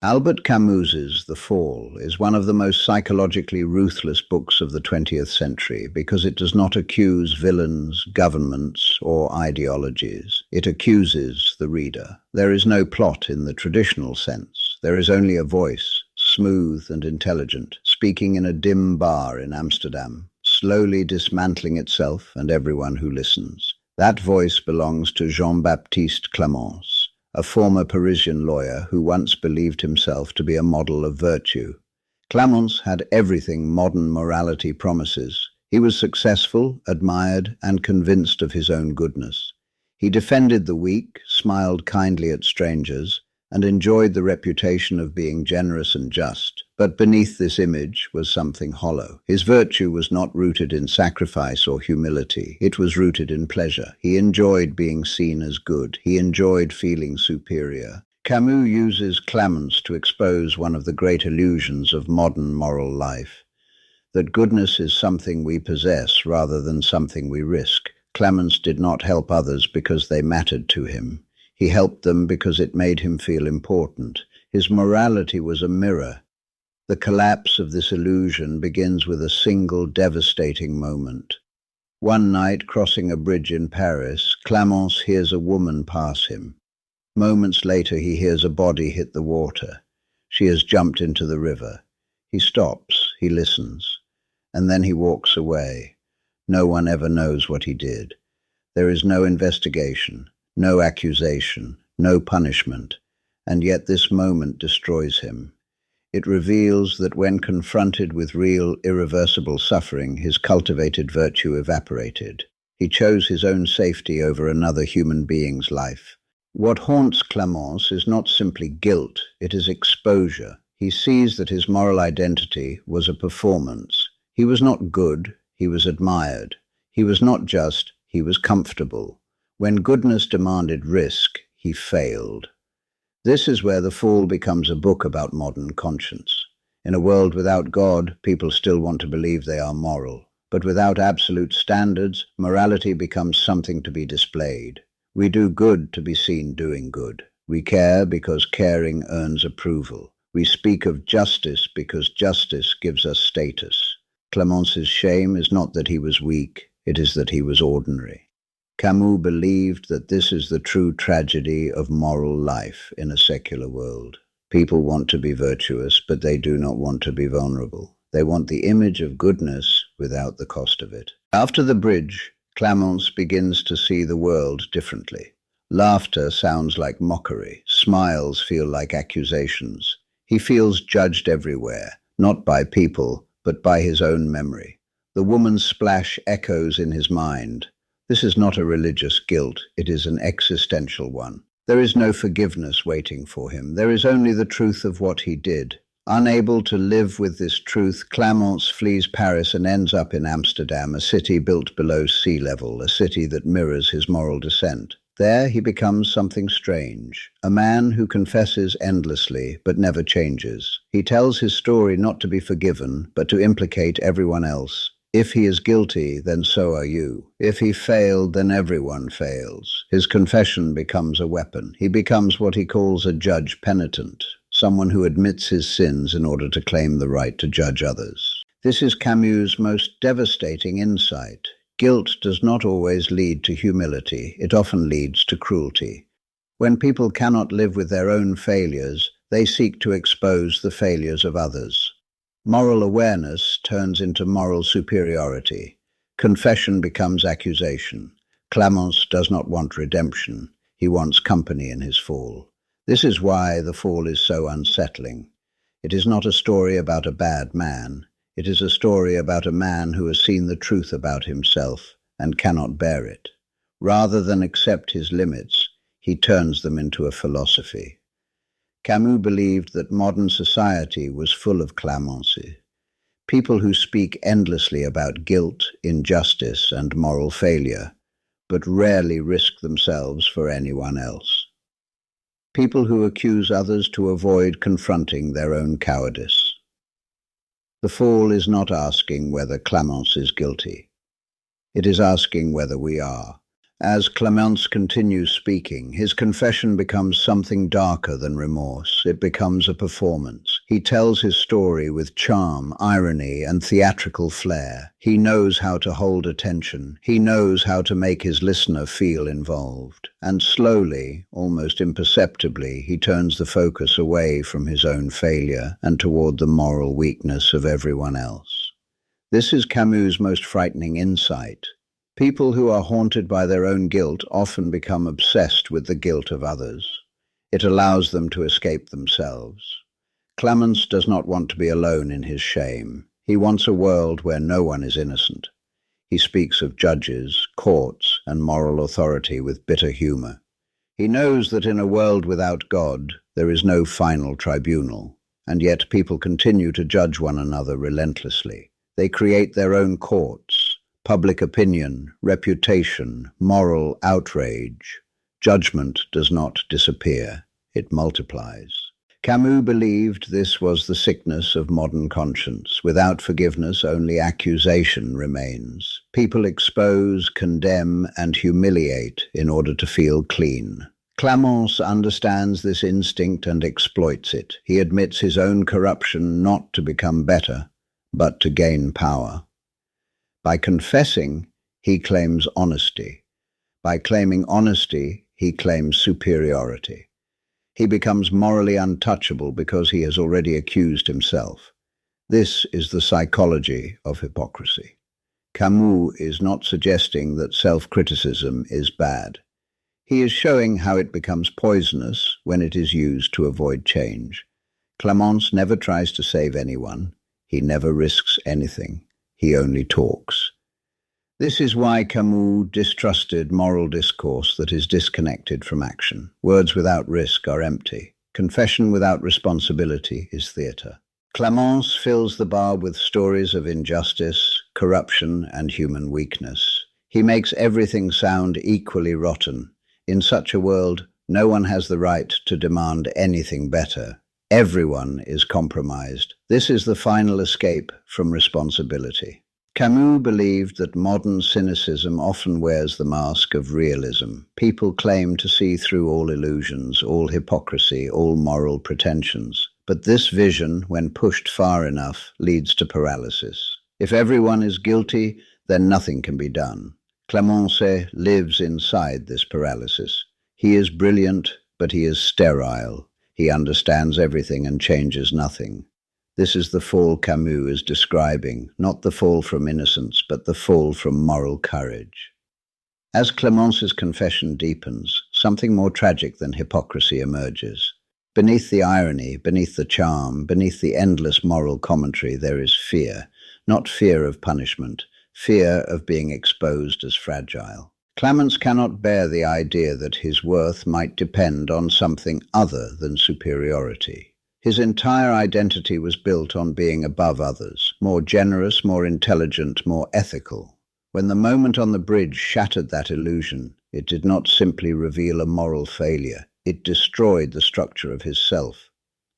Albert Camus's The Fall is one of the most psychologically ruthless books of the 20th century because it does not accuse villains, governments, or ideologies. It accuses the reader. There is no plot in the traditional sense. There is only a voice, smooth and intelligent, speaking in a dim bar in Amsterdam, slowly dismantling itself and everyone who listens. That voice belongs to Jean-Baptiste Clamence, a former Parisian lawyer who once believed himself to be a model of virtue. Clamence had everything modern morality promises. He was successful, admired, and convinced of his own goodness. He defended the weak, smiled kindly at strangers, and enjoyed the reputation of being generous and just. But beneath this image was something hollow. His virtue was not rooted in sacrifice or humility. It was rooted in pleasure. He enjoyed being seen as good. He enjoyed feeling superior. Camus uses Clamence to expose one of the great illusions of modern moral life, that goodness is something we possess rather than something we risk. Clamence did not help others because they mattered to him. He helped them because it made him feel important. His morality was a mirror. The collapse of this illusion begins with a single devastating moment. One night, crossing a bridge in Paris, Clamence hears a woman pass him. Moments later, he hears a body hit the water. She has jumped into the river. He stops, he listens, and then he walks away. No one ever knows what he did. There is no investigation. No accusation, no punishment, and yet this moment destroys him. It reveals that when confronted with real, irreversible suffering, his cultivated virtue evaporated. He chose his own safety over another human being's life. What haunts Clamence is not simply guilt, it is exposure. He sees that his moral identity was a performance. He was not good, he was admired. He was not just, he was comfortable. When goodness demanded risk, he failed. This is where The Fall becomes a book about modern conscience. In a world without God, people still want to believe they are moral. But without absolute standards, morality becomes something to be displayed. We do good to be seen doing good. We care because caring earns approval. We speak of justice because justice gives us status. Clamence's shame is not that he was weak, it is that he was ordinary. Camus believed that this is the true tragedy of moral life in a secular world. People want to be virtuous, but they do not want to be vulnerable. They want the image of goodness without the cost of it. After the bridge, Clamence begins to see the world differently. Laughter sounds like mockery. Smiles feel like accusations. He feels judged everywhere, not by people, but by his own memory. The woman's splash echoes in his mind. This is not a religious guilt, it is an existential one. There is no forgiveness waiting for him. There is only the truth of what he did. Unable to live with this truth, Clamence flees Paris and ends up in Amsterdam, a city built below sea level, a city that mirrors his moral descent. There he becomes something strange, a man who confesses endlessly but never changes. He tells his story not to be forgiven, but to implicate everyone else. If he is guilty, then so are you. If he failed, then everyone fails. His confession becomes a weapon. He becomes what he calls a judge penitent, someone who admits his sins in order to claim the right to judge others. This is Camus' most devastating insight. Guilt does not always lead to humility. It often leads to cruelty. When people cannot live with their own failures, they seek to expose the failures of others. Moral awareness turns into moral superiority. Confession becomes accusation. Clamence does not want redemption. He wants company in his fall. This is why The Fall is so unsettling. It is not a story about a bad man. It is a story about a man who has seen the truth about himself and cannot bear it. Rather than accept his limits, he turns them into a philosophy. Camus believed that modern society was full of Clamence, people who speak endlessly about guilt, injustice, and moral failure, but rarely risk themselves for anyone else. People who accuse others to avoid confronting their own cowardice. The Fall is not asking whether Clamence is guilty. It is asking whether we are. As Clamence continues speaking, his confession becomes something darker than remorse. It becomes a performance. He tells his story with charm, irony, and theatrical flair. He knows how to hold attention. He knows how to make his listener feel involved. And slowly, almost imperceptibly, he turns the focus away from his own failure and toward the moral weakness of everyone else. This is Camus' most frightening insight. People who are haunted by their own guilt often become obsessed with the guilt of others. It allows them to escape themselves. Clamence does not want to be alone in his shame. He wants a world where no one is innocent. He speaks of judges, courts, and moral authority with bitter humor. He knows that in a world without God, there is no final tribunal, and yet people continue to judge one another relentlessly. They create their own courts. Public opinion, reputation, moral outrage. Judgment does not disappear, it multiplies. Camus believed this was the sickness of modern conscience. Without forgiveness, only accusation remains. People expose, condemn, and humiliate in order to feel clean. Clamence understands this instinct and exploits it. He admits his own corruption not to become better, but to gain power. By confessing, he claims honesty. By claiming honesty, he claims superiority. He becomes morally untouchable because he has already accused himself. This is the psychology of hypocrisy. Camus is not suggesting that self-criticism is bad. He is showing how it becomes poisonous when it is used to avoid change. Clamence never tries to save anyone. He never risks anything. He only talks. This is why Camus distrusted moral discourse that is disconnected from action. Words without risk are empty. Confession without responsibility is theater. Clamence fills the bar with stories of injustice, corruption, and human weakness. He makes everything sound equally rotten. In such a world, no one has the right to demand anything better. Everyone is compromised. This is the final escape from responsibility. Camus believed that modern cynicism often wears the mask of realism. People claim to see through all illusions, all hypocrisy, all moral pretensions. But this vision, when pushed far enough, leads to paralysis. If everyone is guilty, then nothing can be done. Clamence lives inside this paralysis. He is brilliant, but he is sterile. He understands everything and changes nothing. This is the fall Camus is describing, not the fall from innocence, but the fall from moral courage. As Clamence's confession deepens, something more tragic than hypocrisy emerges. Beneath the irony, beneath the charm, beneath the endless moral commentary, there is fear. Not fear of punishment, fear of being exposed as fragile. Clamence cannot bear the idea that his worth might depend on something other than superiority. His entire identity was built on being above others, more generous, more intelligent, more ethical. When the moment on the bridge shattered that illusion, it did not simply reveal a moral failure. It destroyed the structure of his self.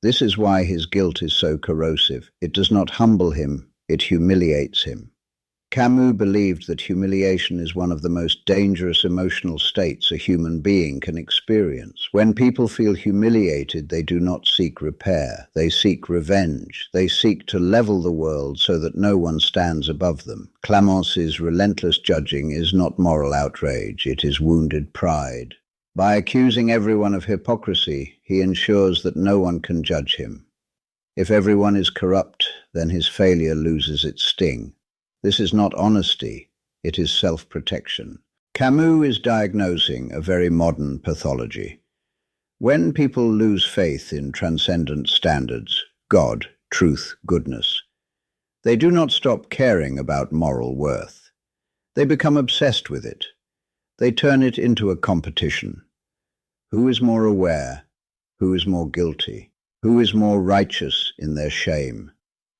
This is why his guilt is so corrosive. It does not humble him, it humiliates him. Camus believed that humiliation is one of the most dangerous emotional states a human being can experience. When people feel humiliated, they do not seek repair. They seek revenge. They seek to level the world so that no one stands above them. Clamence's relentless judging is not moral outrage, it is wounded pride. By accusing everyone of hypocrisy, he ensures that no one can judge him. If everyone is corrupt, then his failure loses its sting. This is not honesty, it is self-protection. Camus is diagnosing a very modern pathology. When people lose faith in transcendent standards, God, truth, goodness, they do not stop caring about moral worth. They become obsessed with it. They turn it into a competition. Who is more aware? Who is more guilty? Who is more righteous in their shame?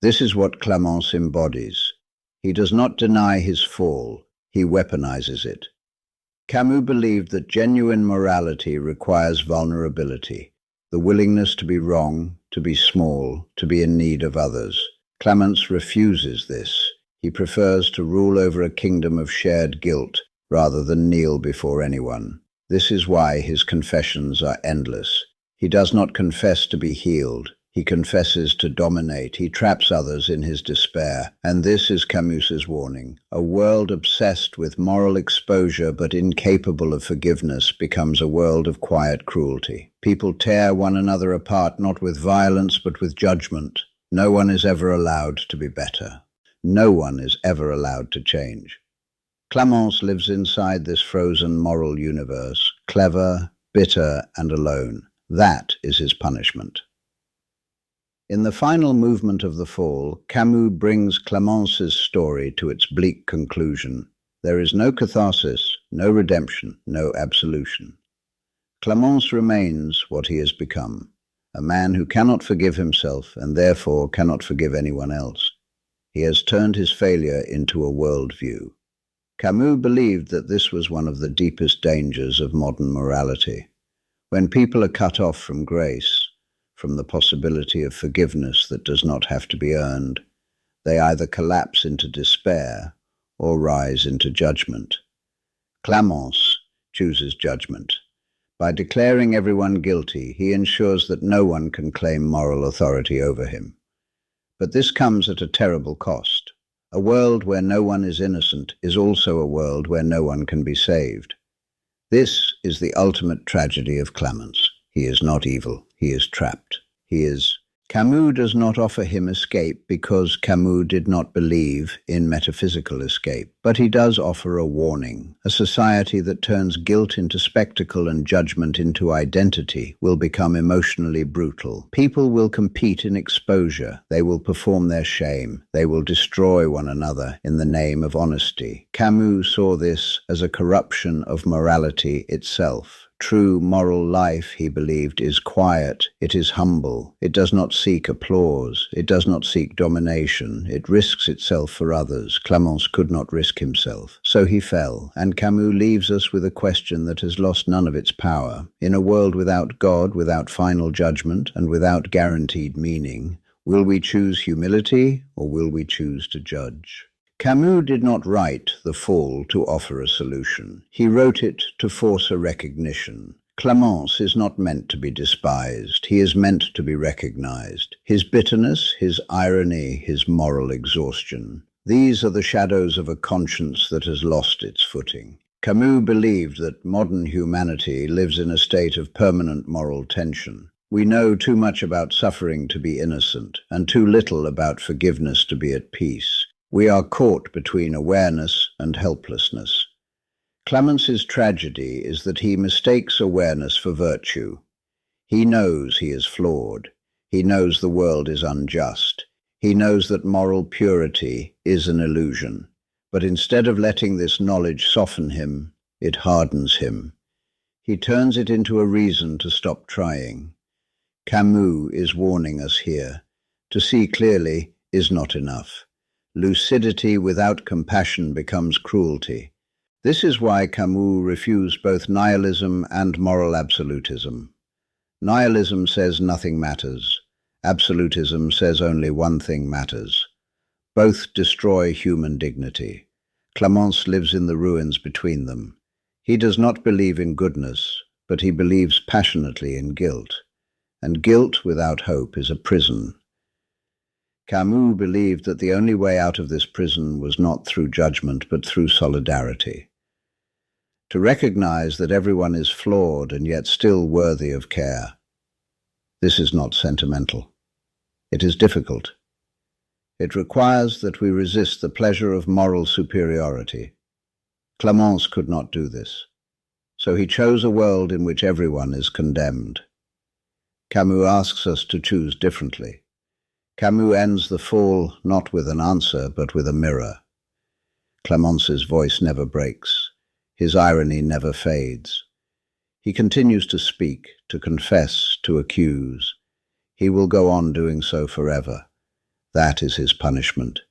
This is what Clamence embodies. He does not deny his fall, he weaponizes it. Camus believed that genuine morality requires vulnerability, the willingness to be wrong, to be small, to be in need of others. Clamence refuses this. He prefers to rule over a kingdom of shared guilt, rather than kneel before anyone. This is why his confessions are endless. He does not confess to be healed. He confesses to dominate. He traps others in his despair. And this is Camus's warning. A world obsessed with moral exposure but incapable of forgiveness becomes a world of quiet cruelty. People tear one another apart not with violence but with judgment. No one is ever allowed to be better. No one is ever allowed to change. Clamence lives inside this frozen moral universe, clever, bitter, and alone. That is his punishment. In the final movement of The Fall, Camus brings Clamence's story to its bleak conclusion. There is no catharsis, no redemption, no absolution. Clamence remains what he has become, a man who cannot forgive himself and therefore cannot forgive anyone else. He has turned his failure into a worldview. Camus believed that this was one of the deepest dangers of modern morality. When people are cut off from grace, from the possibility of forgiveness that does not have to be earned, they either collapse into despair or rise into judgment. Clamence chooses judgment. By declaring everyone guilty, he ensures that no one can claim moral authority over him. But this comes at a terrible cost. A world where no one is innocent is also a world where no one can be saved. This is the ultimate tragedy of Clamence. He is not evil. He is trapped. Camus does not offer him escape because Camus did not believe in metaphysical escape, but he does offer a warning. A society that turns guilt into spectacle and judgment into identity will become emotionally brutal. People will compete in exposure. They will perform their shame. They will destroy one another in the name of honesty. Camus saw this as a corruption of morality itself. True moral life, he believed, is quiet, it is humble, it does not seek applause, it does not seek domination, it risks itself for others. Clamence could not risk himself, so he fell, and Camus leaves us with a question that has lost none of its power. In a world without God, without final judgment, and without guaranteed meaning, will we choose humility, or will we choose to judge? Camus did not write The Fall to offer a solution. He wrote it to force a recognition. Clamence is not meant to be despised. He is meant to be recognized. His bitterness, his irony, his moral exhaustion. These are the shadows of a conscience that has lost its footing. Camus believed that modern humanity lives in a state of permanent moral tension. We know too much about suffering to be innocent, and too little about forgiveness to be at peace. We are caught between awareness and helplessness. Clamence's tragedy is that he mistakes awareness for virtue. He knows he is flawed. He knows the world is unjust. He knows that moral purity is an illusion. But instead of letting this knowledge soften him, it hardens him. He turns it into a reason to stop trying. Camus is warning us here. To see clearly is not enough. Lucidity without compassion becomes cruelty. This is why Camus refused both nihilism and moral absolutism. Nihilism says nothing matters. Absolutism says only one thing matters. Both destroy human dignity. Clamence lives in the ruins between them. He does not believe in goodness, but he believes passionately in guilt. And guilt without hope is a prison. Camus believed that the only way out of this prison was not through judgment, but through solidarity. To recognize that everyone is flawed and yet still worthy of care. This is not sentimental. It is difficult. It requires that we resist the pleasure of moral superiority. Clamence could not do this, so he chose a world in which everyone is condemned. Camus asks us to choose differently. Camus ends The Fall not with an answer, but with a mirror. Clamence's voice never breaks. His irony never fades. He continues to speak, to confess, to accuse. He will go on doing so forever. That is his punishment.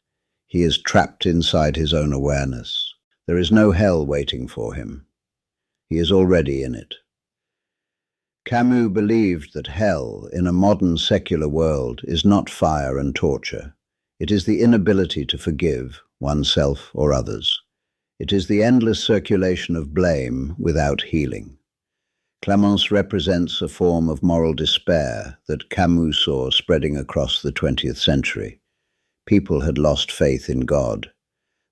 He is trapped inside his own awareness. There is no hell waiting for him. He is already in it. Camus believed that hell, in a modern secular world, is not fire and torture. It is the inability to forgive oneself or others. It is the endless circulation of blame without healing. Clamence represents a form of moral despair that Camus saw spreading across the 20th century. People had lost faith in God.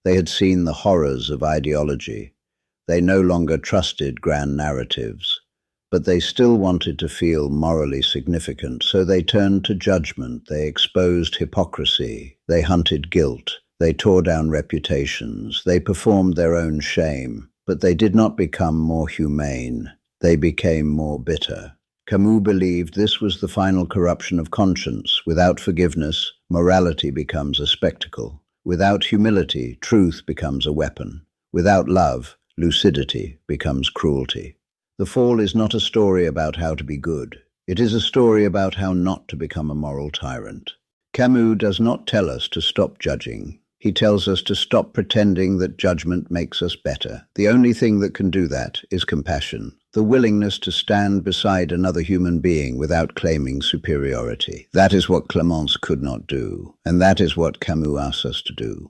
They had seen the horrors of ideology. They no longer trusted grand narratives, but they still wanted to feel morally significant, so they turned to judgment. They exposed hypocrisy. They hunted guilt. They tore down reputations. They performed their own shame, but they did not become more humane. They became more bitter. Camus believed this was the final corruption of conscience. Without forgiveness, morality becomes a spectacle. Without humility, truth becomes a weapon. Without love, lucidity becomes cruelty. The Fall is not a story about how to be good. It is a story about how not to become a moral tyrant. Camus does not tell us to stop judging. He tells us to stop pretending that judgment makes us better. The only thing that can do that is compassion, the willingness to stand beside another human being without claiming superiority. That is what Clamence could not do, and that is what Camus asks us to do.